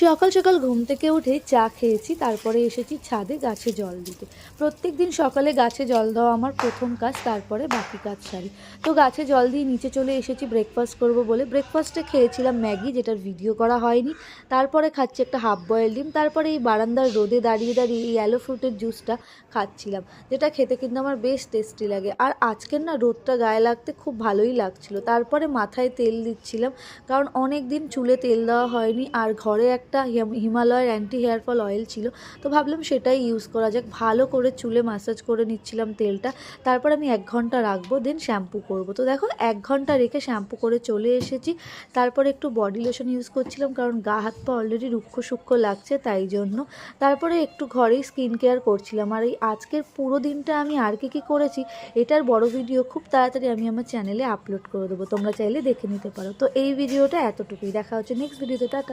সকাল সকাল ঘুম থেকে উঠে চা খেয়েছি, তারপরে এসেছি ছাদে গাছে জল দিতে। প্রত্যেক দিন সকালে গাছে জল দেওয়া আমার প্রথম কাজ, তারপরে বাকি কাজ সারি। তো গাছে জল দিয়ে নিচে চলে এসেছি ব্রেকফাস্ট করব বলে। ব্রেকফাস্টে খেয়েছিলাম ম্যাগি, যেটার ভিডিও করা হয়নি। তারপরে খাচ্ছি একটা হাফ বয়েল ডিম। তারপরে এই বারান্দার রোদে দাঁড়িয়ে দাঁড়িয়ে এই অ্যালো ফ্রুটের জুসটা খাচ্ছিলাম, যেটা খেতে কিন্তু আমার বেশ টেস্টি লাগে। আর আজকের না রোদটা গায়ে লাগতে খুব ভালোই লাগছিল। তারপরে মাথায় তেল দিচ্ছিলাম, কারণ অনেক দিন চুলে তেল দেওয়া হয়নি, আর ঘরে একটা হিমালয়ের অ্যান্টি হেয়ার ফল অয়েল ছিল, তো ভাবলাম সেটাই ইউজ করা যাক। ভালো করে চুলে ম্যাসাজ করে নিচ্ছিলাম তেলটা। তারপর আমি 1 ঘন্টা রাখবো, দেন শ্যাম্পু করব। তো দেখো 1 ঘন্টা রেখে শ্যাম্পু করে চলে এসেছি। তারপরে একটু বডি লোশন ইউজ করছিলাম, কারণ গা হাত পা অলরেডি রুক্ষ সূক্ষ্ম লাগছে, তাই জন্য। তারপরে একটু ঘরেই স্কিন কেয়ার করছিলাম। আর এই আজকের পুরো দিনটা আমি আর কি করেছি, এটার বড় ভিডিও খুব তাড়াতাড়ি আমি আমার চ্যানেলে আপলোড করে দেবো, তোমরা চাইলে দেখে নিতে পারো। তো এই ভিডিওটা এতটুকুই, দেখা হচ্ছে নেক্সট ভিডিওতে। টাটা।